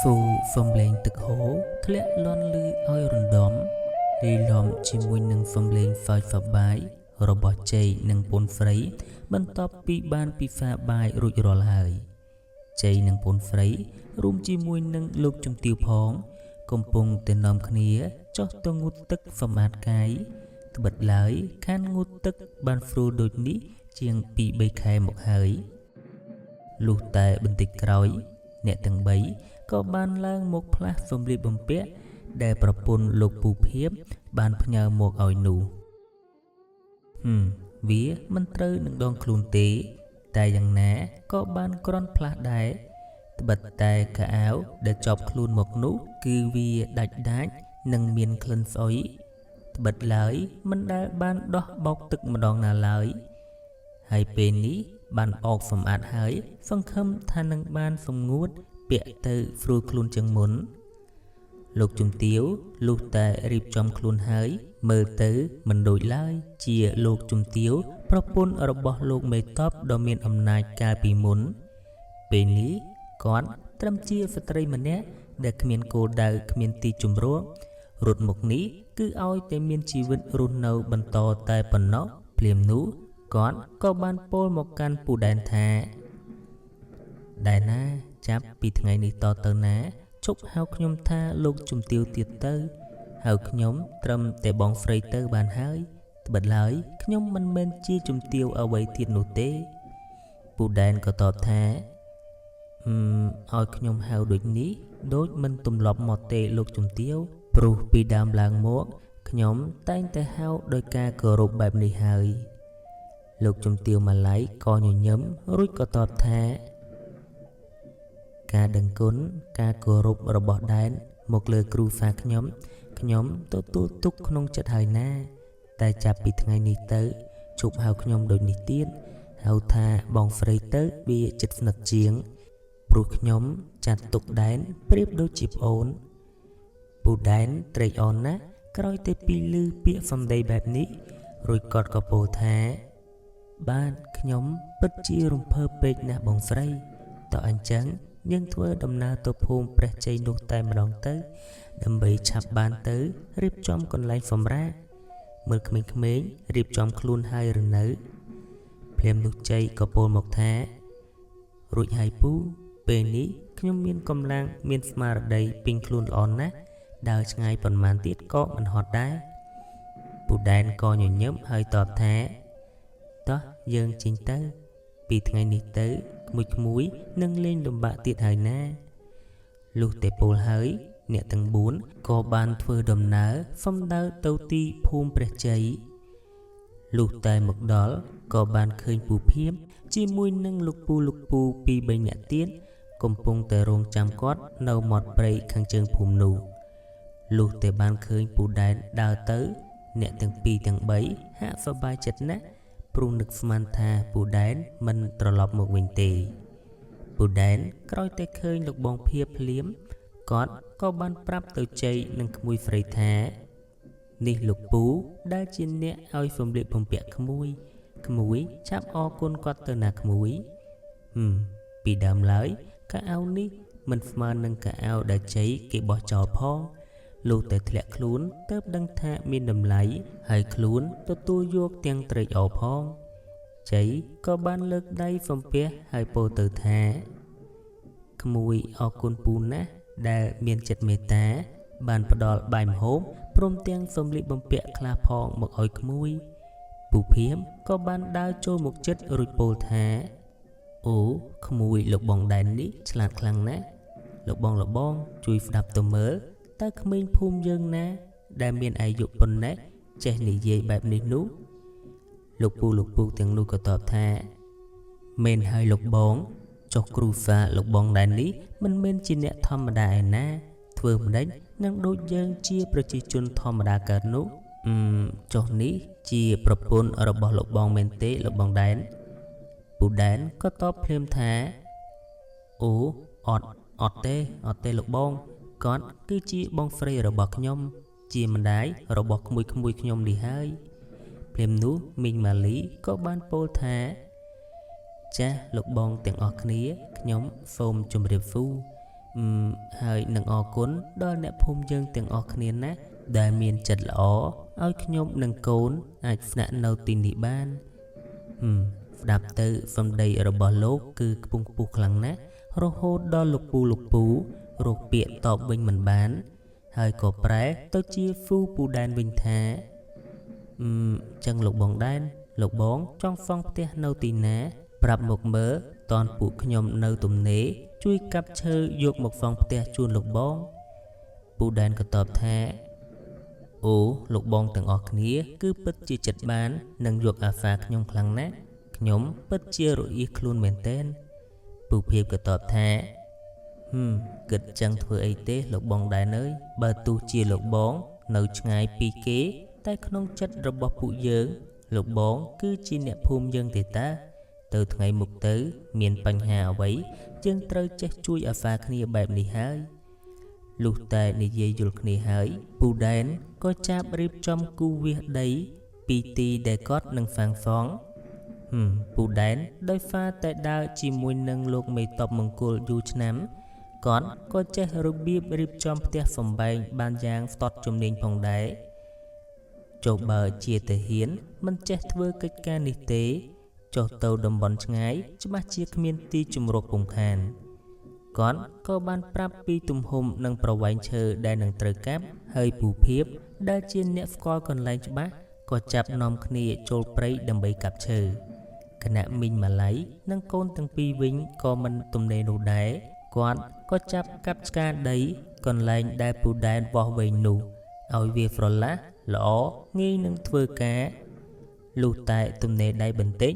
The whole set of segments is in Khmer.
Phù phong lên tực hốធ្លាក់លន់លឺឲ្យរំដំលីលំជាមួយនឹងphong lênហ្វាយហ្វាបាយរបស់ជ័យនិងពូនស្រីបន្ទាប់ពីបានពិសាបាយរួចរាល់ហើយជ័យនិងពូនស្រីរួមជាមួយនឹងលោកជំទាវផងកំពុងតែនាំគ្នាចុះទៅងូតទឹកសម្អាតកាយត្បិតឡើយខានងូតទឹកបានស្រួលដូចនេះជាង 2-3 ខែមកហើយលុះតែបន្តិចក្រោយអ្នកទាំង3ក៏បានឡើងមកផ្លាស់សម្លៀកបំពាក់ដែលប្រពន្ធលោកពូភៀបបានផ្ញើមកឲ្យនោះវាមិនត្រូវនឹងដងខ្លួនទេតែយ៉ាងណាក៏បានក្រាន់ផ្លាស់ដែរត្បិតតែកៅអៅដែលជាប់ខ្លួនមកនោះគឺវាដាច់និងមានក្លិនស្អុយត្បិតឡើយមិនដែលបានដោះបោកទឹកម្ដងណាឡើយហើយពេលនេះបានអោកសម្អាតហើយសង្ឃឹមថានឹងបានសម្ងួតពាក់ទៅស្រួលខ្លួនជាងមុនលោកជំទាវលុះតែរៀបចំខ្លួនហើយមើលទៅមិនដូចឡើយជាលោកជំទាវប្រពន្ធរបស់លោកមេតបដ៏មានអំណាចកាលពីមុនពេលនេះគាត់ត្រឹមជាស្ត្រីម្នាក់ដែលគ្មានគោលដៅគ្មានទីជម្រករត់មកនេះគឺឲ្យតែមានជីវិតរស់នៅបន្តតែប៉ុណ្ណោះភ្លាមនោះគាត់ក៏បានពោលមកកាន់ពូដែនថាដែនណាចាប់ពីថ្ងៃនេះតទៅណាជប់ហៅខ្ញុំថាលោកជំទាវទៀតទៅហៅខ្ញុំត្រឹមតែបងស្រីទៅបានហើយត្បិតឡើយខ្ញុំមិនមែនជាជំទាវអ្វីទៀតនោះទេពូដែនក៏តបថាឲ្យខ្ញុំហៅដូចនេះដូចមិនទម្លាប់មកទេលោកជំទាវព្រោះពីដើមឡើងមកខ្ញុំតែងតែហៅដោយការគោរពបែបនេះហើយលោកជំទាវម៉ាឡៃក៏ញញឹមរួចក៏តបថាការដឹងគុណការគោរពរបស់ដែនមកលើគ្រូសាខ្ញុំទទួលទុកក្នុងចិត្តហើយណាតែចាប់ពីថ្ងៃនេះទៅជប់ហៅខ្ញុំដូចនេះទៀតហៅថាបងស្រីទៅវាចិត្តស្និទ្ធជាងព្រោះខ្ញុំចាត់ទុកដែនប្រៀបដូចជាប្អូនពូដែនត្រេកអរណាស់ក្រោយតែពីឮពាក្យសម្ដីបែបនេះរួចគាត់ក៏ពោលថាបាទខ្ញុំពិតជារំភើបពេកណាស់បងស្រីតើអញ្ចឹងយើងធ្វើដំណើរទៅភូមិព្រះជ័យនោះតែម្ដងទៅដើម្បីឆាប់បានទៅរៀបចំកន្លែងសម្រាកមើលក្មេងៗរៀបចំខ្លួនហើយឬនៅភ្លាមនោះជ័យក៏ពោលមកថារួចហើយពូពេលនេះខ្ញុំមានកម្លាំងមានស្មារតីពេញខ្លួនល្អណាស់ដើរឆ្ងាយប៉ុន្មានទៀតក៏មិនហត់ដែរពូដែនក៏ញញឹមហើយតបថាតោះយើងចេញទៅពីថ្ងៃនេះទៅក្មួយនឹងលេងលំបាកទៀតហើយណាលុះតែពោលហើយអ្នកទាំង4ក៏បានធ្វើដំណើរសំដៅទៅទីភូមិព្រះជ័យលុះតែមកដល់ក៏បានឃើញពូភៀបជាមួយនឹងលោកពូ 2-3 នាក់ទៀតកំពុងតែរងចាំគាត់នៅមាត់ព្រៃខាងជើងភូមិនោះលុះតែបានឃើញពូដែនដើរទៅអ្នកទាំង2ទាំង3ហាក់សប្បាយចិត្តណាស់ព្រោះនឹកស្មានថាពូដែនមិនត្រឡប់មកវិញទេពូដែនក្រោយតែឃើញលោកបងភៀបភ្លាមគាត់ក៏បានប្រាប់ទៅជ័យនិងក្មួយស្រីថានេះលោកពូដែលជាអ្នកឲ្យសម្លៀកបំពាក់ក្មួយចាប់អរគុណគាត់ទៅណាក្មួយពីដើមឡើយកៅអៅនេះមិនស្មើនឹងកៅអៅដែលជ័យគេបោះចោលផងលុះតែធ្លាក់ខ្លួនទើបដឹងថាមានតម្លៃហើយខ្លួនទទួលយកទាំងត្រេកអរផងជ័យក៏បានលើកដៃសំពះហើយពោលទៅថាក្មួយអរគុណពូណាស់ដែលមានចិត្តមេត្តាបានផ្ដល់បាយម្ហូបព្រមទាំងសម្លៀកបំពាក់ខ្លះផងមកឲ្យក្មួយពូភៀមក៏បានដើរចូលមកជិតរួចពោលថាអូក្មួយលោកបងដែននេះឆ្លាតខ្លាំងណាស់លោកបងជួយស្ដាប់ទៅមើលតើក្មេងភូមិយើងណាដែលមានអាយុប៉ុណ្ណេះចេះនិយាយបែបនេះនោះលោកពូទាំងនោះក៏តបថាមែនហើយលោកបងចុះគ្រូសាលោកបងដែននេះមិនមែនជាអ្នកធម្មតាឯណាធ្វើមិនដេចនឹងដូចយើងជាប្រជាជនធម្មតាកើតនោះចុះនេះជាប្រពន្ធរបស់លោកបងមែនទេលោកបងដែនពូដែនក៏តបភ្លាមថាអូអត់ទេលោកបងគាត់គឺជាបងស្រីរបស់ខ្ញុំជាម្ដាយរបស់ក្មួយខ្ញុំនេះហើយភ្លាមនោះមីងម៉ាលីក៏បានពោលថាចាស់លោកបងទាំងអស់គ្នាខ្ញុំសូមជម្រាបសួរ ហើយនឹងអរគុណដល់អ្នកភូមិយើងទាំងអស់គ្នាណាដែលមានចិត្តល្អឲ្យខ្ញុំនិងកូនអាចស្នាក់នៅទីនេះបានស្ដាប់ទៅសំដីរបស់លោកគឺខ្ពង់ខ្ពស់ខ្លាំងណាស់រហូតដល់លោកពូរកពាក្យតបវិញមិនបានហើយក៏ប្រែទៅជាហ្វូពូដែនវិញថាចឹងលោកបងដែនលោកបងចង់សង់ផ្ទះនៅទីណាប្រាប់មកមើលតនពួកខ្ញុំនៅទំនេរជួយកាប់ឈើយកមកសង់ផ្ទះជូនលោកបងពូដែនក៏តបថាអូលោកបងទាំងអស់គ្នាគឺពិតជាចិត្តបាននឹងយកអាហ្វាខ្ញុំខ្លាំងណាស់ខ្ញុំពិតជារអៀសខ្លួនមែនទែនពូភៀបក៏តបថាគិតចឹងធ្វើអីទេលោកបងដែរអើយបើទោះជាលោកបងនៅឆ្ងាយពីគេតែក្នុងចិត្តរបស់ពួកយើងលោកបងគឺជាអ្នកភូមិយើងទេតាទៅថ្ងៃមុខទៅមានបញ្ហាអ្វីយើងត្រូវចេះជួយអាហ្វាគ្នាបែបនេះហើយលុះតែនិយាយយល់គ្នាហើយពូដែនក៏ចាប់រៀបចំគូវាសដីពីទីដែលគាត់នឹងសាងសង់ពូដែនដោយសារតែដើរជាមួយនឹងលោកមេតបមង្គលយូរឆ្នាំគាត់ក៏ចេះរបៀបរៀបចំផ្ទះសម្បែងបានយ៉ាងស្ទាត់ជំនាញផងដែរចុះបើជាទាហានមិនចេះធ្វើកិច្ចការនេះទេចុះទៅតំបន់ឆ្ងាយច្បាស់ជាគ្មានទីជម្រកពុំខានគាត់ក៏បានប្រាប់ពីទំហំនិងប្រវែងឈើដែលនឹងត្រូវកាប់ហើយពូភៀបដែលជាអ្នកស្គាល់កន្លែងច្បាស់ក៏ចាប់នាំគ្នាចូលព្រៃដើម្បីកាប់ឈើគណៈមីងម៉ាឡៃនិងកូនទាំងពីរវិញក៏មិនទំនេរនោះដែរគាត់ក៏ចាប់កាប់ឆ្ការដីកន្លែងដែលពូដែនបោះវែងនោះឲ្យវាស្រឡះល្អងាយនឹងធ្វើការលុះតែទំនេរដៃបន្តិច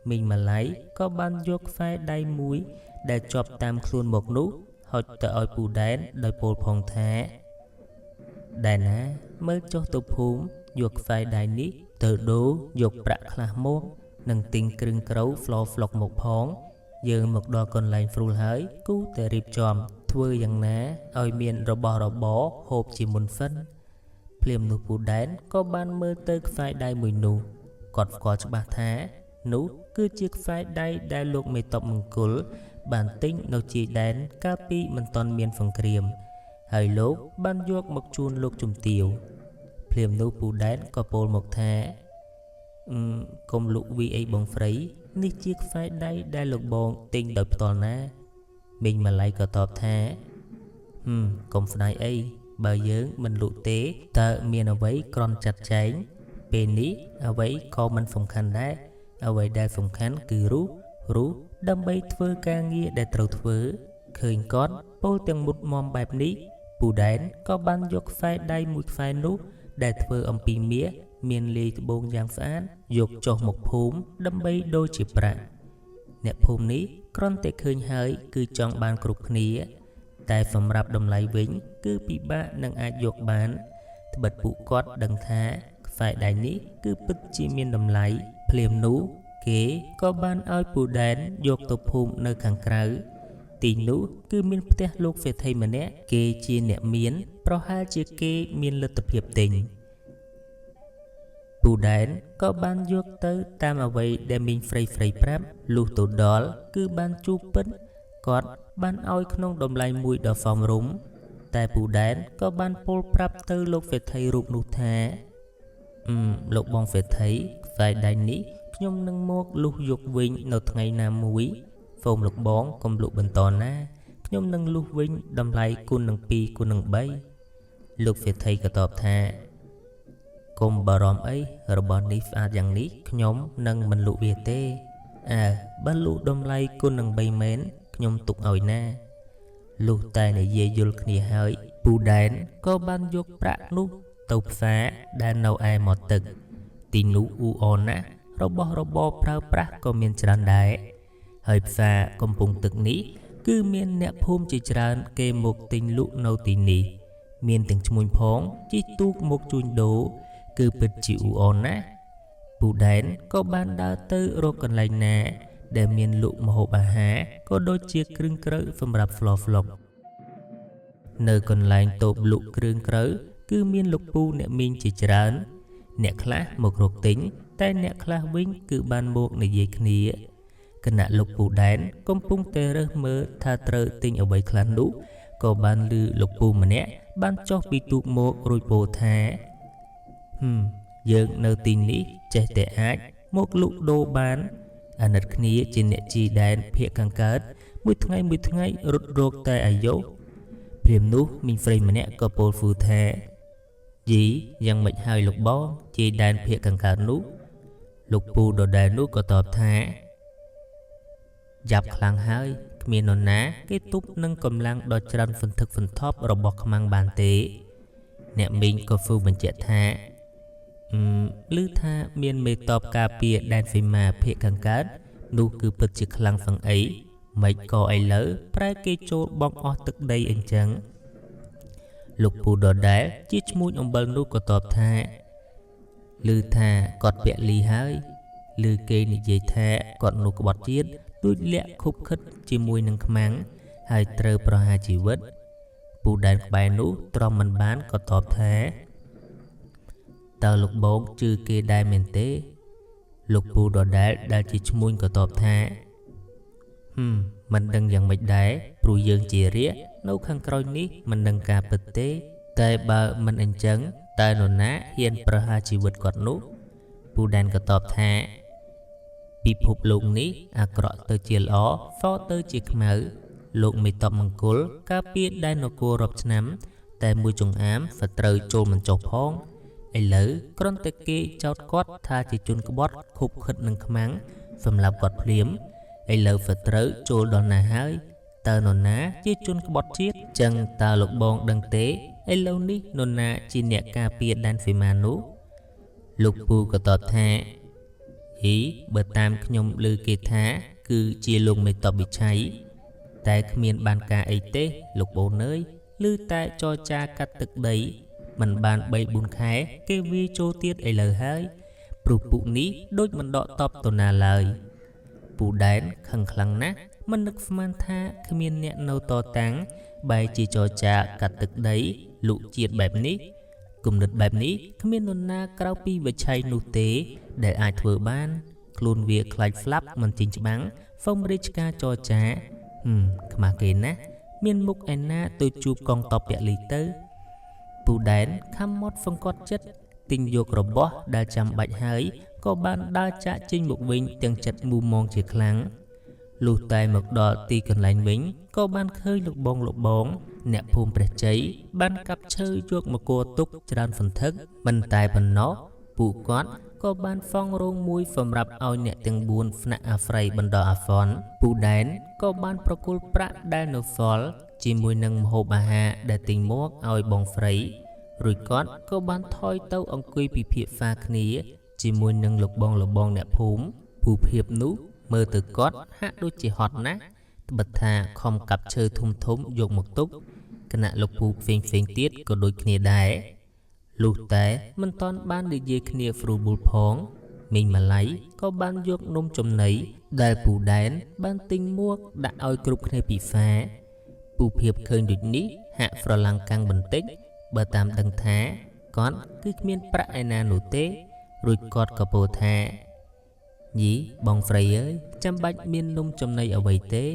មីងម៉ាឡៃក៏បានយកខ្សែដៃមួយដែលជាប់តាមខ្លួនមកនោះហុចទៅឲ្យពូដែនដោយពោលផងថាដែនណាមើលចុះទៅភូមិយកខ្សែដៃនេះទៅដូរយកប្រាក់ខ្លះមកនិងទិញគ្រឿងក្រៅហ្វ្លុកមកផងយើងមកដល់កន្លែងស្រួលហើយគូតែរៀបចំធ្វើយ៉ាងណាឲ្យមានរបស់របរហូបជាមុនសិនភ្លាមនោះពូដែនក៏បានមើលទៅខ្សែដៃមួយនោះគាត់ស្គាល់ច្បាស់ថានោះគឺជាខ្សែដៃដែលលោកមេតបមង្គលបានទិញនៅជាដែនកាលពីមិនទាន់មានសង្គ្រាមហើយលោកបានយកមកជូនលោកជំទាវភ្លាមនោះពូដែនក៏ពោលមកថាកុំលុកវីអីបងស្រីនេះជាខ្សែដៃដែលលោកបងទិញដោយផ្ទាល់ណាមីងម៉ាឡៃក៏តបថាកុំស្ដាយអីបើយើងមិនលុកទេតើមានអ្វីក្រន់ចាត់ចែងពេលនេះអ្វីក៏មិនសំខាន់ដែរអ្វីដែលសំខាន់គឺរូសដើម្បីធ្វើការងារដែលត្រូវធ្វើឃើញគាត់ពោលទាំងមុតមមបែបនេះពូដែនក៏បានយកខ្សែដៃមួយខ្សែនោះដែលធ្វើអំពីមាសមានលាយត្បូងយ៉ាងស្អាតយកចុះមកភូមិដើម្បីដូរជាប្រាក់អ្នកភូមិនេះគ្រាន់តែឃើញហើយគឺចង់បានគ្រប់គ្នាតែសម្រាប់តម្លៃវិញគឺពិបាកនឹងអាចយកបានត្បិតពួកគាត់ដឹងថាខ្សែដៃនេះគឺពិតជាមានតម្លៃភ្លាមនោះគេក៏បានឲ្យពូដែនយកទៅភូមិនៅខាងក្រៅទីនោះគឺមានផ្ទះលោកសេដ្ឋីម្នាក់គេជាអ្នកមានប្រហែលជាគេមានលទ្ធភាពទិញពូដែនក៏បានយកទៅតាមអ្វីដែលមីងស្រីប្រាប់លុះទៅដល់គឺបានជួបពិតគាត់បានឲ្យក្នុងតម្លៃមួយដ៏សមរម្យតែពូដែនក៏បានពោលប្រាប់ទៅលោកសេដ្ឋីរូបនោះថាលោកបងសេដ្ឋីខ្សែដៃនេះខ្ញុំនឹងមកលុះយកវិញនៅថ្ងៃណាមួយសូមលោកបងកុំលក់បន្តណាខ្ញុំនឹងលុះវិញតម្លៃគុណនឹង2គុណនឹង3លោកសេដ្ឋីក៏តបថាកុំបារម្ភអីរបស់នេះស្អាតយ៉ាងនេះខ្ញុំនឹងមិនលក់វាទេបើលក់តម្លៃគុណនឹង3មែនខ្ញុំទុកឲ្យណាលុះតែនិយាយយល់គ្នាហើយពូដែនក៏បានយកប្រាក់នោះទៅផ្សារដែលនៅឯមាត់ទឹកទីនោះអ៊ូអរណាស់របស់របរប្រើប្រាស់ក៏មានច្រើនដែរហើយផ្សារកំពង់ទឹកនេះគឺមានអ្នកភូមិជាច្រើនគេមកទិញលក់នៅទីនេះមានទាំងឈ្មួញផងជិះទូកមកជួញដូរគឺពិតជាអ៊ូអរណាស់ពូដែនក៏បានដើរទៅរកកន្លែងណាដែលមានលក់ម្ហូបអាហារក៏ដូចជាគ្រឿងក្រៅសម្រាប់ហ្វ្លុកនៅកន្លែងតូបលក់គ្រឿងក្រៅគឺមានលោកពូអ្នកមីងជាច្រើនអ្នកខ្លះមករកទិញតែអ្នកខ្លះវិញគឺបានមកនិយាយគ្នាគណៈលោកពូដែនកំពុងតែរើសមើលថាត្រូវទិញអ្វីខ្លះនោះ ក៏បានលឺលោកពូម្នាក់បានចុះពីទូកមករួចពោលថាយើងនៅទីនេះចេះតែអាចមកលក់ដូរបានអាណិតគ្នាជាអ្នកជីដែនភៀកខាងកើតមួយថ្ងៃរត់រោគតែអាយុព្រាមនោះមីងស្រីម្នាក់ក៏ពោលហ្វូថាយីយ៉ាងមិនហើយលោកបងជីដែនភៀកខាងកើតនោះលោកពូដដែលនោះក៏តបថាយ៉ាប់ខ្លាំងហើយគ្មាននរណាគេទប់នឹងកម្លាំងដ៏ច្រើនសន្ធឹកសន្ធាប់របស់ខ្មាំងបានទេអ្នកមីងក៏ហ្វូបញ្ជាក់ថាឮថាមានមេតបការពារដែនសីមាភៀកខាងកើតនោះគឺពិតជាខ្លាំងសឹងអីមិនក៏ឥឡូវប្រែគេចូលបងអស់ទឹកដីអញ្ចឹងលោកពូដដែលជាឈ្មោះអំបិលនោះក៏តបថាឮថាគាត់ពាក់លីហើយឮគេនិយាយថាគាត់នោះក្បត់ជាតិដូចលាក់ខុបខិតជាមួយនឹងខ្មាំងហើយត្រូវប្រហារជីវិតពូដែនក្បែរនោះទ្រាំមិនបានក៏តបថាតើលោកបងជឿគេដែរមែនទេលោកពូដដែលជាឈ្មោះក៏តបថាមិនដឹងយ៉ាងម៉េចដែរព្រោះយើងជារាជនៅខាងក្រោយនេះមិនដឹងការពិតទេតែបើមិនអញ្ចឹងតើនរណាហ៊ានប្រហារជីវិតគាត់នោះពូដែនក៏តបថាពិភពលោកនេះអាក្រក់ទៅជាល្អសទៅជាខ្មៅលោកមេតបមង្គលការពារដែននគររាប់ឆ្នាំតែមួយចង្អាមសត្រូវចូលមិនចុះផងឥឡូវគ្រាន់តែគេចោទគាត់ថាជាជនក្បត់ខុបខិតនឹងខ្មាំងសម្រាប់គាត់ភ្លាមឥឡូវសត្រូវចូលដល់ណាហើយតើនរណាជាជនក្បត់ជាតិចឹងតើលោកបងដឹងទេឥឡូវនេះនរណាជាអ្នកការពារដែនសីមានោះលោកពូក៏តបថាបើតាមខ្ញុំឮគេថាគឺជាលោកមេតបវិឆ័យតែគ្មានបានការអីទេលោកបូនអើយឮតែចរចាកាត់ទឹកដីមិនបាន 3-4 ខែគេវាចូលទៀតឥឡូវហើយព្រោះពួកនេះដូចមិនដកតបទៅណាឡើយពូដែនខឹងខ្លាំងណាស់មិននឹកស្មានថាគ្មានអ្នកនៅតតាំងបែរជាចរចាកាត់ទឹកដីលក់ជាតិបែបនេះគំនិតបែបនេះគ្មាននរណាក្រៅពីវិឆ័យនោះទេដែលអាចធ្វើបានខ្លួនវាខ្លាចស្លាប់មិនចេញច្បាំងហ្វុំរាជការចរចាខ្មាស់គេណាស់មានមុខឯណាទៅជួបកងតបពលីទៅពូដែនខំមាត់សង្កត់ចិត្តទិញយករបស់ដែលចាំបាច់ហើយក៏បានដើរចាក់ចេញមកវិញទាំងចិត្តមូមងជាខ្លាំងលុះតែមកដល់ទីកន្លែងវិញក៏បានឃើញលោកបងអ្នកភូមិព្រះជ័យបានកាប់ឈើយកមកគរទុកច្រើនសន្ធឹកមិនតែប៉ុណ្ណោះពួកគាត់ក៏បានហ្វង់រោងមួយសម្រាប់ឲ្យអ្នកទាំង4ស្នាក់អាស្រ័យបណ្ដោះអាសន្នពូដែនក៏បានប្រគល់ប្រាក់ដែលនៅសល់ជាមួយនឹងម្ហូបអាហារដែលទិញមកឲ្យបងស្រីរួចគាត់ក៏បានថយទៅអង្គុយពិភាក្សាគ្នាជាមួយនឹងលោកបងអ្នកភូមិពូភាពនោះមើលទៅគាត់ហាក់ដូចជាហត់ណាស់ត្បិតថាខំកាប់ឈើធំយកមកទុកគណៈលោកពូផ្សេងទៀតក៏ដូចគ្នាដែរលុះតែមិនតាន់បាននិយាយគ្នាហ្វ្រូប៊ូលផងមីងម៉ាឡៃក៏បានយកនំចំណីដែលពូដែនបានទិញមកដាក់ឲ្យគ្រប់គ្នាពិសាពូភាពឃើញដូចនេះហាក់ស្រឡាំងកាំងបន្តិចបើតាមដឹងថាគាត់គឺគ្មានប្រាក់ឯណានោះទេរួចគាត់ក៏ពោលថាយីបងស្រីអើយចាំបាច់មាននំចំណីអ្វីទេ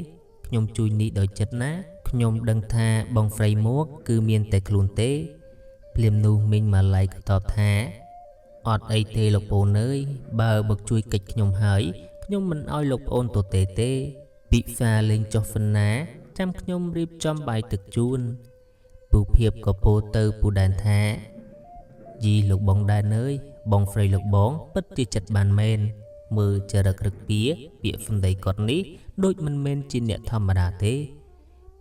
ខ្ញុំជួយនេះដោយចិត្តណាខ្ញុំដឹងថាបងស្រីមកគឺមានតែខ្លួនទេភ្លាមនោះមីងម៉ាឡៃក៏តបថាអត់អីទេលោកប្អូនអើយបើមកជួយកិច្ចខ្ញុំហើយខ្ញុំមិនឲ្យលោកប្អូនទៅទេពិសាលេងចុះសណាចាំខ្ញុំរៀបចំបាយទឹកជូនពូភាពក៏ពោលទៅពូដែនថាយីលោកបងដែនអើយបងស្រីលោកបងពិតជាចិត្តបានមែនមើលចរិតរឹកពាក្យសម្ដីគាត់នេះដូចមិនមែនជាអ្នកធម្មតាទេ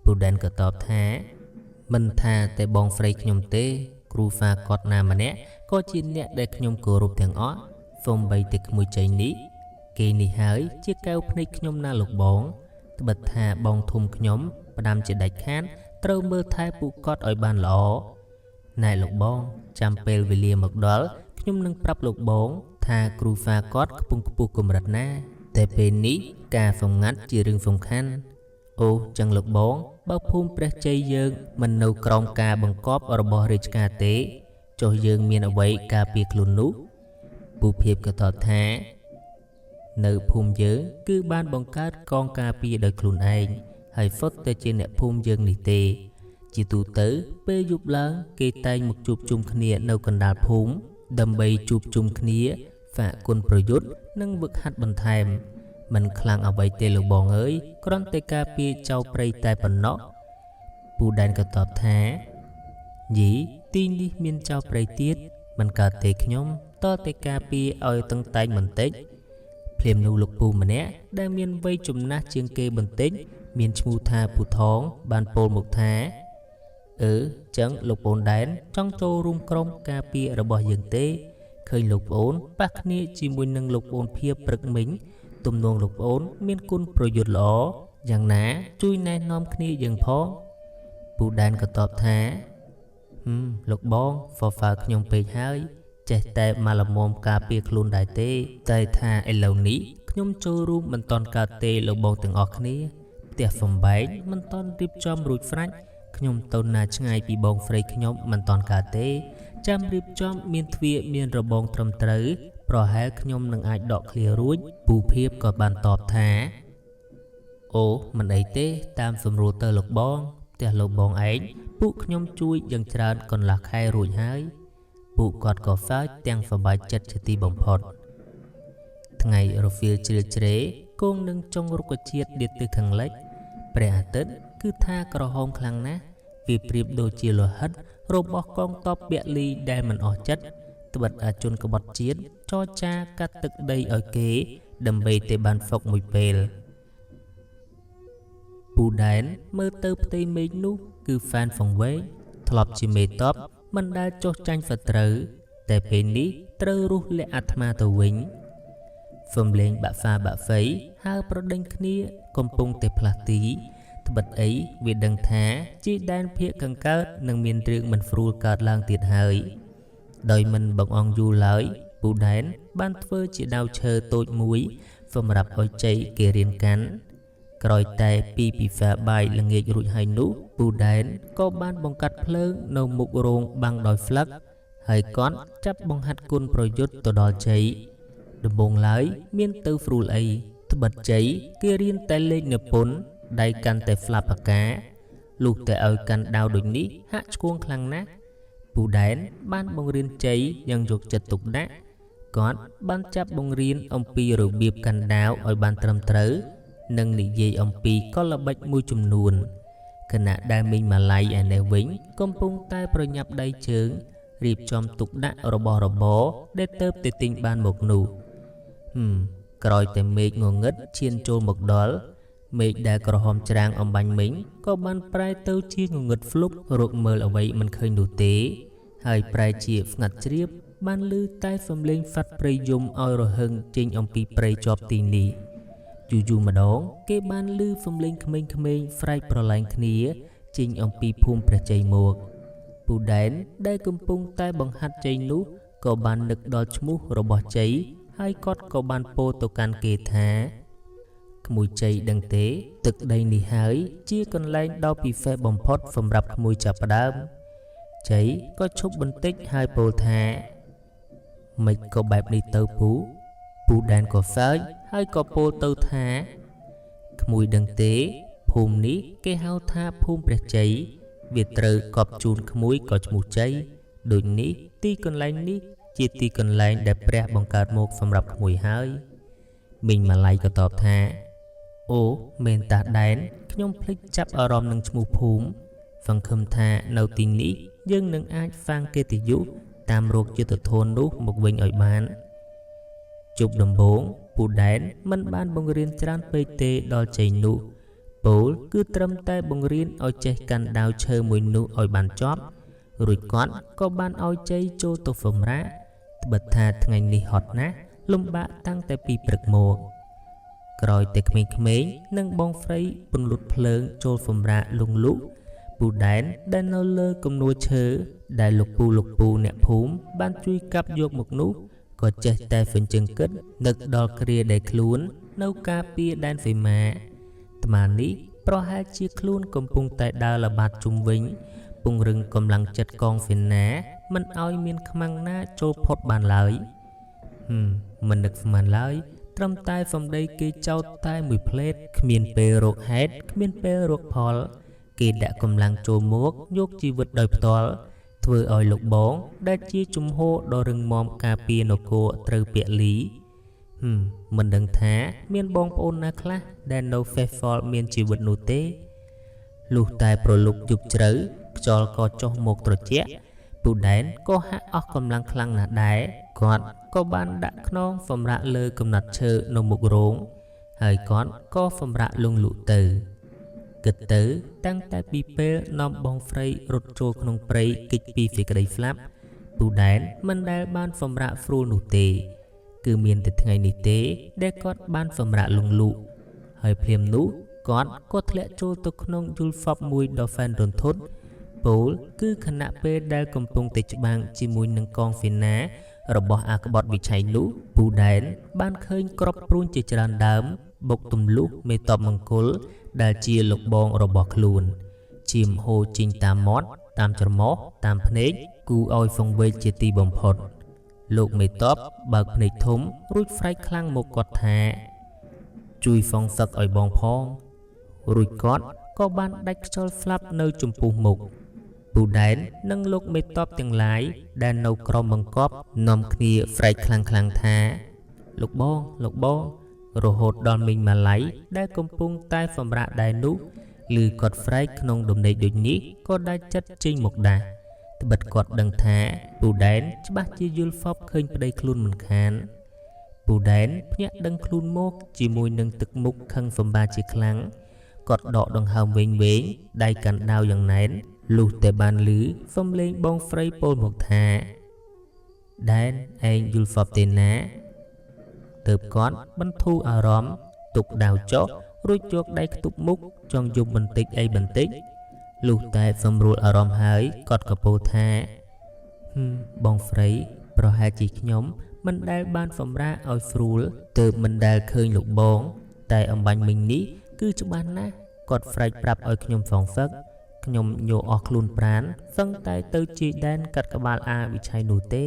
ពូដែនក៏តបថាមិនថាតែបងស្រីខ្ញុំទេគ្រូសាគាត់ណាម្នាក់ក៏ជាអ្នកដែលខ្ញុំគោរពទាំងអស់សូម្បីតែក្មួយចៃនេះគេនេះហើយជាកែវភ្នែកខ្ញុំណាលោកបងត្បិតថាបងធំខ្ញុំផ្ដាំជាដាច់ខាតត្រូវមើលថែពួកគាត់ឲ្យបានល្អណែលោកបងចាំពេលវេលាមកដល់ខ្ញុំនឹងប្រាប់លោកបងថាគ្រូសាគាត់ខ្ពង់ខ្ពស់កម្រិតណាតែពេលនេះការសម្ងាត់ជារឿងសំខាន់អូចឹងលោកបងបើភូមិព្រះជ័យយើងមិននៅក្រោមការបង្គាប់របស់រាជការទេចុះយើងមានអ្វីការពារខ្លួននោះពូភាពក៏តបថានៅភូមិយើងគឺបានបង្កើតកងការពារដោយខ្លួនឯងហើយសុទ្ធតែជាអ្នកភូមិយើងនេះទេ ជាទូទៅពេលយប់ឡើងគេតែងមកជួបជុំគ្នានៅកណ្ដាលភូមិដើម្បីជួបជុំគ្នាហ្វាក់គុណប្រយុទ្ធនិងវឹកហាត់បន្ថែមមិនខ្លាំងអ្វីទេលោកបងអើយគ្រាន់តែការពារចៅព្រៃតែប៉ុណ្ណោះពូដែនក៏តបថាយីទីនេះមានចៅព្រៃទៀតមិនកើតទេខ្ញុំតើតែការពារឲ្យតឹងតែងបន្តិចភ្លាមនោះលោកពូម្នាក់ដែលមានវ័យចំណាស់ជាងគេបន្តិចមានឈ្មោះថាពូថងបានពោលមកថាចឹងលោកប្អូនដែនចង់ចូលរួមក្រុមការពាររបស់យើងទេឃើញលោកប្អូនប៉ះគ្នាជាមួយនឹងលោកប្អូនភៀបព្រឹកមិញទំនងលោកប្អូនមានគុណប្រយុទ្ធល្អយ៉ាងណាជួយណែនាំគ្នាយើងផងពូដែនក៏តបថាលោកបងហ្វហ្វាខ្ញុំពេកហើយចេះតែមកលមមការពារខ្លួនដែរទេតែថាឥឡូវនេះខ្ញុំចូលរួមមិនតន់កើតទេលោកបងទាំងអស់គ្នាផ្ទះសំបែងមិនតន់រៀបចំរួចហ្វ្រាច់ខ្ញុំទៅណាឆ្ងាយពីបងស្រីខ្ញុំមិនតន់កើតទេចាំរៀបចំមានទ្វារមានរបងត្រឹមត្រូវប្រហែលខ្ញុំនឹងអាចដកឃ្លារួចពូភៀបក៏បានតបថាអូមិនអីទេតាមសម្រួលទៅលោកបងផ្ទះលោកបងឯងពួកខ្ញុំជួយយ៉ាងច្រើនកន្លះខែរួចហើយពួកគាត់ក៏ហ្វាចទាំងសប្បាយចិត្តជាទីបំផុតថ្ងៃរសៀលជ្រាលជ្រេគង់នឹងចុងរុក្ខជាតិដៀតទៅខាងលិចព្រះអាទិត្យគឺថាក្រហមខ្លាំងណាស់វាប្រៀបដូចជាលោហិតរបស់កងទ័ពពាក់លីដែលមិនអស់ចិត្តត្បិតអាជនក្បត់ជាតិចរចាកាត់ទឹកដីឲ្យគេដើម្បីតែបានហ្វុកមួយពេលពូដែនមើលទៅផ្ទៃមេឃនោះគឺហ្វានហ្វងវែងធ្លាប់ជាមេតបមិនដែលចុះចាញ់សត្រូវតែពេលនេះត្រូវរុះលាក់អាត្មាទៅវិញហ្វឹមលេងបាក់ហ្វាបាក់ហ្វៃហើប្រដេញគ្នាកំពុងតែផ្លាស់ទីត្បិតអីវាដឹងថាជីដែនភៀកកង្កើតនឹងមានរឿងមិនស្រួលកើតឡើងទៀតហើយដោយមិនបង្អង់យូរឡើយពូដែនបានធ្វើជាដាវឈើតូចមួយសម្រាប់ឲ្យជ័យគេរៀនកាន់ក្រោយតែពីហ្វាបាយល្ងាចរួចហើយនោះពូដែនក៏បានបង្កាត់ភ្លើងនៅមុខរោងបាំងដោយស្លឹកហើយគាត់ចាប់បង្ហាត់គុណប្រយុទ្ធទៅដល់ជ័យដំបងឡើយមានទៅស្រួលអីត្បិតជ័យគេរៀនតែលេខនិពន្ធដៃកាន់តែស្លាប់អាកាលុះតែឲ្យកាន់ដាវដូចនេះហាក់ឆ្គងខ្លាំងណាស់ពូដែនបានបង្រៀនជ័យយ៉ាងយកចិត្តទុកដាក់គាត់បានចាប់បង្រៀនអំពីរបៀបកាន់ដាវឲ្យបានត្រឹមត្រូវនិងនិយាយអំពីកលល្បិចមួយចំនួនគណៈដែលមីងម៉ាឡៃឯនេះវិញកំពុងតែប្រញាប់ដៃជើងរៀបចំទុកដាក់របស់របរដែលទៅតែទិញបានមកនោះក្រោយតែមេឃងងឹតឈានចូលមកដល់មេឃដែលក្រហមច្រាងអំបាញ់មិញក៏បានប្រែទៅជាងងឹតហ្លុបរកមើលអ្វីមិនឃើញនោះទេហើយប្រែជាស្ងាត់ជ្រាបបានឮតែសំឡេងហ្វាត់ព្រៃយំឲ្យរហឹងចេញអំពីព្រៃជាប់ទីនេះយូរម្ដងគេបានឮសំឡេងក្មេងៗស្រែកប្រឡែងគ្នាចេញអំពីភូមិព្រះជ័យមកពូដែនដែលកំពុងតែបង្ហាត់ជ័យនោះក៏បាននឹកដល់ឈ្មោះរបស់ជ័យហើយគាត់ក៏បានពោលទៅកាន់គេថាក្មួយជ័យដឹងទេទឹកដីនេះហើយជាកន្លែងដ៏ពិសេសបំផុតសម្រាប់ក្មួយចាប់ផ្ដើមជ័យក៏ឈប់បន្តិចហើយពោលថាមិនក៏បែបនេះទៅពូដែនក៏សើចហើយក៏ពោលទៅថាក្មួយដឹងទេភូមិនេះគេហៅថាភូមិព្រះជ័យវាត្រូវកប់ជូនក្មួយក៏ឈ្មោះជ័យដូចនេះទីកន្លែងនេះជាទីកន្លែងដែលព្រះបង្កើតមកសម្រាប់ក្មួយហើយមីងម៉ាឡៃក៏តបថាអូមែនតាដែនខ្ញុំភ្លេចចាប់អារម្មណ៍នឹងឈ្មោះភូមិសង្ឃឹមថានៅទីនេះយើងនឹងអាចសាងកិត្តិយសតាមរោគយុទ្ធធននោះមកវិញឲ្យបានជប់ដំបងពូដែនមិនបានបង្រៀនច្រើនពេកទេដល់ជ័យនោះពោលគឺត្រឹមតែបង្រៀនឲ្យចេះកាន់ដាវឈើមួយនោះឲ្យបានជាប់រួចគាត់ក៏បានឲ្យជ័យចូលទៅសម្រាកត្បិតថាថ្ងៃនេះហត់ណាស់លំបាកតាំងតែពីព្រឹកមកក្រោយតែក្មេងៗនិងបងស្រីពន្លត់ភ្លើងចូលសម្រាកលងលុកពូដែនដែលនៅលើគំនួរឈើដែលលោកពូអ្នកភូមិបានជួយកាប់យកមកនោះក៏ចេះតែហ្វឹងជើងគិតនឹកដល់គ្រាដែលខ្លួននៅការពារដែនសីមាអាត្មានេះប្រហែលជាខ្លួនកំពុងតែដើរល្បាតជុំវិញពង្រឹងកម្លាំងចិត្តកងសេនាមិនឲ្យមានខ្មាំងណាចូលផុតបានឡើយមិននឹកស្មានឡើយត្រឹមតែសំដីគេចោទតែមួយផ្លេតគ្មានពេលរកហេតុគ្មានពេលរកផល គេដាក់កម្លាំងចូលមកយកជីវិតដោយផ្ទាល់ធ្វើឲ្យលោកបងដែលជាជំហរដ៏រឹងមាំការពារនគរត្រូវពលីមិនដឹងថាមានបងប្អូនណាខ្លះដែលនៅ Faithful មានជីវិតនោះទេលុះតែប្រលប់យប់ជ្រៅខ្យល់ក៏ចុះមកត្រជាក់ពូដែនក៏ហាក់អស់កម្លាំងខ្លាំងណាស់ដែរគាត់ក៏បានដាក់ខ្នងសម្រាប់លើកំណាត់ឈើនៅមុខរោងហើយគាត់ក៏សម្រាប់លងលក់ទៅគិតទៅតាំងតែពីពេលនាំបងស្រីរត់ចូលក្នុងព្រៃគេចពីសេចក្តីស្លាប់ពូដែនមិនដែលបានសម្រាប់ស្រួលនោះទេគឺមានតែថ្ងៃនេះទេដែលគាត់បានសម្រាប់លងលក់ហើយភ្លាមនោះគាត់ក៏ធ្លាក់ចូលទៅក្នុងយល់សពមួយដ៏សែនរន្ធត់ពលគឺខណៈពេលដែលកំពុងតែច្បាំងជាមួយនឹងកងសេនារបស់អាក្បត់វិឆ័យនោះពូដែនបានឃើញក្របព្រួញជាច្រើនដើមបុកទម្លុះមេតបមង្គលដែលជាលោកបងរបស់ខ្លួនជៀមហូរជីងតាមមាត់តាមច្រមុះតាមភ្នែកគូឲ្យសង្វេគជាទីបំផុតលោកមេតបបើកភ្នែកធំរួចស្រែកខ្លាំងមកគាត់ថាជួយសងសឹកឲ្យបងផងរួចគាត់ក៏បានដាច់ខ្យល់ស្លាប់នៅចំពោះមុខពូដែននិងលោកមេតបទាំងឡាយដែលនៅក្រោមបង្កប់នាំគ្នាស្រែកខ្លាំងៗថាលោកបងរហូតដល់មីងម៉ាឡៃដែលកំពុងតែសម្រាកដែរនោះឬគាត់ស្រែកក្នុងដំណេកដូចនេះក៏ដាច់ចិត្តចេញមកដាស់ត្បិតគាត់ដឹងថាពូដែនច្បាស់ជាយល់សពឃើញប្តីខ្លួនមិនខានពូដែនភ្ញាក់ដឹងខ្លួនមកជាមួយនឹងទឹកមុខខឹងសម្បាជាខ្លាំងគាត់ដកដង្ហើមវែងដៃកាន់ដាវយ៉ាងណែនលុះតែបានឮសំឡេងបងស្រីពោលមកថាដែនឯងយល់សពទេណាទើបគាត់បន្ធូរអារម្មណ៍ទុកដាវចុះរួចយកដៃខ្ទប់មុខចង់យំបន្តិចលុះតែសម្រួលអារម្មណ៍ហើយគាត់ក៏ពោលថាបងស្រីប្រហែលជាខ្ញុំមិនដែលបានសម្រាកឲ្យស្រួលទើបមិនដែលឃើញលោកបងតែអំបញ្ញមិញនេះគឺច្បាស់ណាស់គាត់ស្រែកប្រាប់ឲ្យខ្ញុំសងសឹកខ្ញុំញោអស់ខ្លួនប្រាណសឹងតែទៅជាដែនកាត់ក្បាលអាវិឆ័យនោះទេ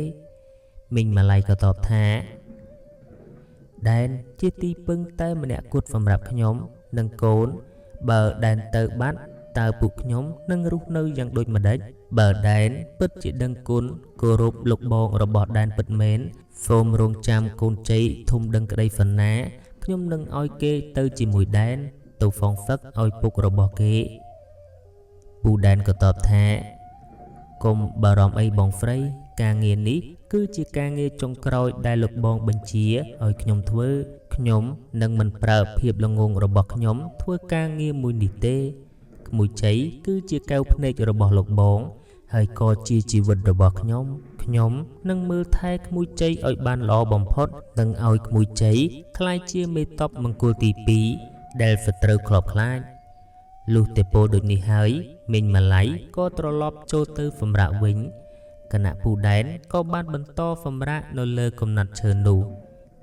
មីងម៉ាឡៃក៏តបថាដែនជាទីពឹងតែម្នាក់គត់សម្រាប់ខ្ញុំនិងកូនបើដែនទៅបាត់តើពួកខ្ញុំនឹងរស់នៅយ៉ាងដូចម្ដេចបើដែនពិតជាដឹងគុណគោរពលោកបងរបស់ដែនពិតមែនសូមរងចាំកូនជ័យធំដឹងក្តីសន្នាខ្ញុំនឹងឲ្យគេទៅជាមួយដែនទៅសងសឹកឲ្យពុករបស់គេពូដែនក៏តបថាកុំបារម្ភអីបងស្រីការងារនេះគឺជាការងារចុងក្រោយដែលលោកបងបញ្ជាឲ្យខ្ញុំធ្វើខ្ញុំនឹងមិនប្រើភាពល្ងងរបស់ខ្ញុំធ្វើការងារមួយនេះទេក្មួយជ័យគឺជាកែវភ្នែករបស់លោកបងហើយក៏ជាជីវិតរបស់ខ្ញុំនឹងមើលថែក្មួយជ័យឲ្យបានល្អបំផុតនិងឲ្យក្មួយជ័យក្លាយជាមេតបមង្គលទី2ដែលសត្រូវខ្លោបខ្លាចលុះតែពោលដូចនេះហើយមីងម៉ាឡៃក៏ត្រឡប់ចូលទៅសម្រាកវិញគណៈពូដែនក៏បានបន្តសម្រាកនៅលើកំណាត់ឈើនោះ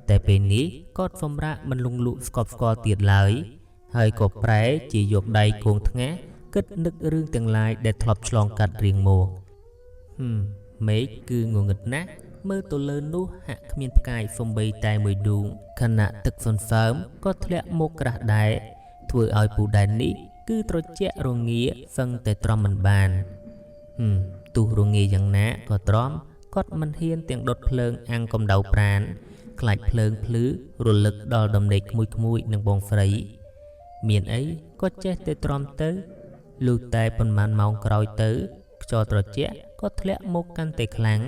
តែពេលនេះគាត់សម្រាកមិនលងលក់ស្កប់ស្កល់ទៀតឡើយហើយក៏ប្រែជាយកដៃគងថ្ងាសគិតនឹករឿងទាំងឡាយដែលធ្លាប់ឆ្លងកាត់រៀងមកមេឃគឺងងឹតណាស់មើលទៅលើនោះហាក់គ្មានផ្កាយសំបីតែមួយដួងខណៈទឹកសន្សើមក៏ធ្លាក់មកក្រាស់ដែរធ្វើឲ្យពូដែននេះគឺត្រជាក់រងាសឹងតែទ្រាំមិនបានទោះរងាយ៉ាងណាក៏ទ្រាំគាត់មិនហ៊ានទាំងដុតភ្លើងអាំងកម្ដៅប្រាណខ្លាចភ្លើងភ្លឺរលឹកដល់ដំណេកក្មួយនឹងបងស្រីមានអីក៏ចេះតែទ្រាំទៅលុះតែប៉ុន្មានម៉ោងក្រោយទៅខ្យល់ត្រជាក់ក៏ធ្លាក់មកកាន់តែខ្លាំង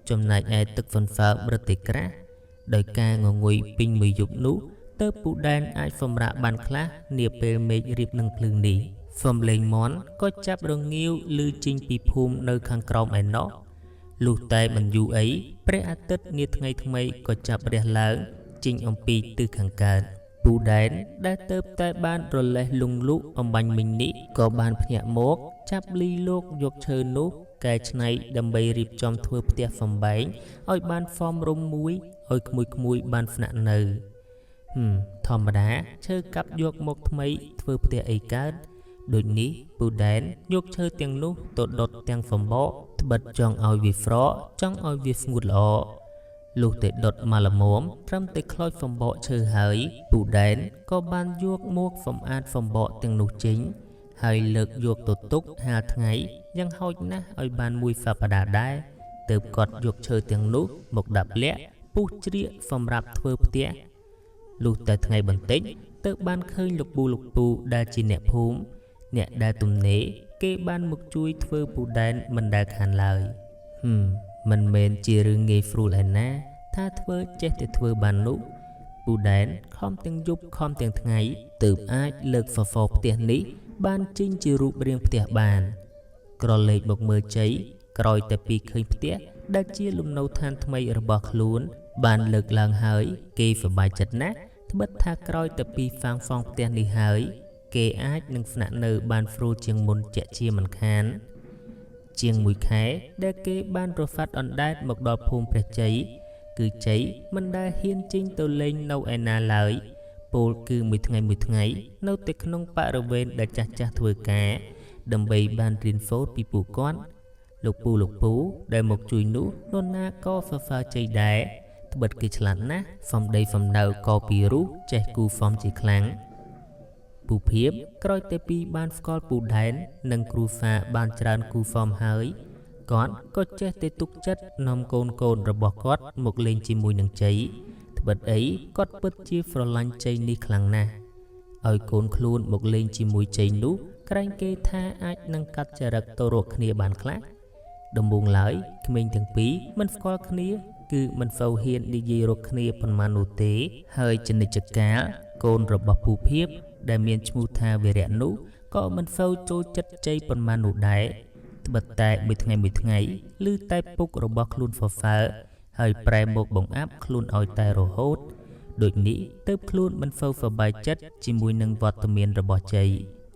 ចំណែកឯទឹកសន្សើមរឹតតែក្រាស់ដោយការងងុយពេញមួយយប់នោះទៅពូដែនអាចសម្រាកបានខ្លះនាពេលមេឃរៀបនឹងភ្លឺនេះសំឡេងមន់ក៏ចាប់រងាវឮចេញពីភូមិនៅខាងក្រោមឯណោះលុះតែមិនយូរអីព្រះអាទិត្យនាថ្ងៃថ្មីក៏ចាប់រះឡើងចេញអំពីទិសខាងកើតពូដែនដែលទៅតែបានរលេះលងលុកអំបញ្ញមិញនេះក៏បានភ្ញាក់មកចាប់លីលោកយកឈើនោះកែច្នៃដើម្បីរៀបចំធ្វើផ្ទះសម្បែងឲ្យបានសមរម្យមួយឲ្យក្មួយបានស្នាក់នៅធម្មតាឈើកាប់យកមកថ្មីធ្វើផ្ទះអីកើតដូចនេះពូដែនយកឈើទាំងនោះទៅដុតទាំងសម្បកត្បិតចង់ឲ្យវាស្រកចង់ឲ្យវាស្ងួតល្អលុះតែដុតមកល្មមត្រឹមតែខ្លោចសម្បកឈើហើយពូដែនក៏បានយកមកសម្អាតសម្បកទាំងនោះចេញហ ហើយលើកយកទៅទុកហាលថ្ងៃយ៉ាងហោចណាស់ឲ្យបានមួយសប្តាហ៍ដែរទើបគាត់យកឈើទាំងនោះមកដាក់លាក់ពុះជ្រៀកសម្រាប់ធ្វើផ្ទះលុះតែថ្ងៃបន្តិចទើបបានឃើញលោកពូដែលជាអ្នកភូមិអ្នកដែលទំនេរគេបានមកជួយធ្វើពូដែនមិនដែលខានឡើយមិនមែនជារឿងងាយស្រួលឯណាថាធ្វើចេះតែធ្វើបាននោះពូដែនខំទាំងយប់ខំទាំងថ្ងៃទើបអាចលើកហ្វហ្វផ្ទះនេះបានចេញជារូបរាងផ្ទះបានក្រឡេកមកមើលជ័យក្រោយតែពីឃើញផ្ទះដែលជាលំនៅឋានថ្មីរបស់ខ្លួនបានលើកឡើងហើយគេសប្បាយចិត្តណាស់ត្បិតថាក្រោយតែពីហ្វាងហ្វងផ្ទះនេះហើយគេអាចនឹងស្នាក់នៅបានស្រួលជាងមុនជាក់ជាមិនខានជាង1ខែដែលគេបានប្រហ្វាត់អណ្ដែតមកដល់ភូមិព្រះជ័យគឺជ័យមិនដែលហ៊ានចេញទៅលេងនៅឯណាឡើយពោលគឺមួយថ្ងៃនៅតែក្នុងបរិវេណដែលចាស់ធ្វើការដើម្បីបានរៀនសូត្រពីពួកគាត់លោកពូដែលមកជួយនោះនរណាក៏ហ្វាជ័យដែរត្បិតគេឆ្លាតណាស់សំដីសំដៅក៏ពីរោះចេះគូហ្វមជាខ្លាំងពូភៀបក្រោយតែពីបានស្គាល់ពូដែននិងគ្រូសាបានច្រើនគូហ្វមហើយគាត់ក៏ចេះតែទុកចិត្តនាំកូនរបស់គាត់មកលេងជាមួយនឹងជ័យត្បិតអីគាត់ពិតជាស្រឡាញ់ជ័យនេះខ្លាំងណាស់ឲ្យកូនខ្លួនមកលេងជាមួយជ័យនោះក្រែងគេថាអាចនឹងកាត់ចរិតទៅរកគ្នាបានខ្លះដំបូងឡើយក្មេងទាំងពីរមិនស្គាល់គ្នាគឺមិនសូវហ៊ាននិយាយរកគ្នាប៉ុន្មាននោះទេហើយចនិច្ចកាលកូនរបស់ពូភៀបដែលមានឈ្មោះថាវីរៈនោះក៏មិនសូវចូលចិត្តជ័យប៉ុន្មាននោះដែរត្បិតតែមួយថ្ងៃឮតែពុករបស់ខ្លួនហ្វហ្វើហើយប្រែមកបង្អាប់ខ្លួនឲ្យតែរហូតដូចនេះទើបខ្លួនមិនសូវសប្បាយចិត្តជាមួយនឹងវត្តមានរបស់ជ័យ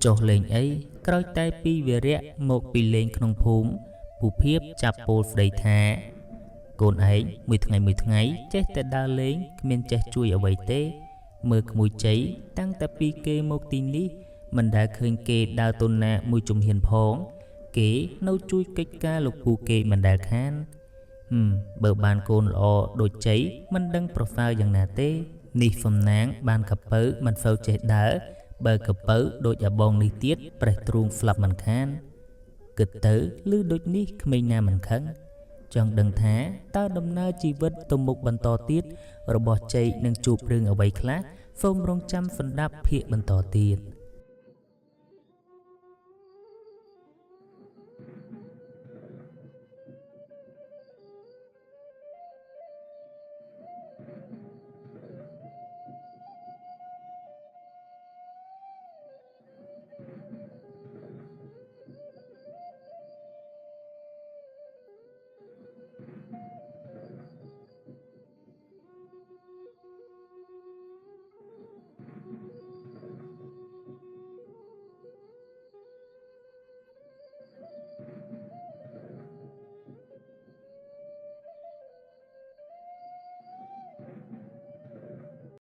ចុះលេងអីក្រោយតែពីវីរៈមកពីលេងក្នុងភូមិពូភៀបចាប់ពោលស្ដីថាកូនឯងមួយថ្ងៃចេះតែដើរលេងគ្មានចេះជួយអ្វីទេមើលក្មួយជ័យតាំងតែពីគេមកទីនេះមិនដែលឃើញគេដើរទៅណាមួយជំហានផងគេនៅជួយកិច្ចការលោកពូគេមិនដែលខានបើបានកូនល្អដូចជ័យមិនដឹងប្រសើរយ៉ាងណាទេនេះសំណាងបានកពៅមិនសូវចេះដើរបើកពៅដូចអាបងនេះទៀតប្រេះទ្រូងស្លាប់មិនខានគិតទៅឬដូចនេះក្មេងណាមិនខឹងចង់ដឹងថាតើដំណើរជីវិតទៅមុខបន្តទៀតរបស់ជ័យនឹងជួបរឿងអ្វីខ្លះសូមរងចាំស្ដាប់ភាគបន្តទៀត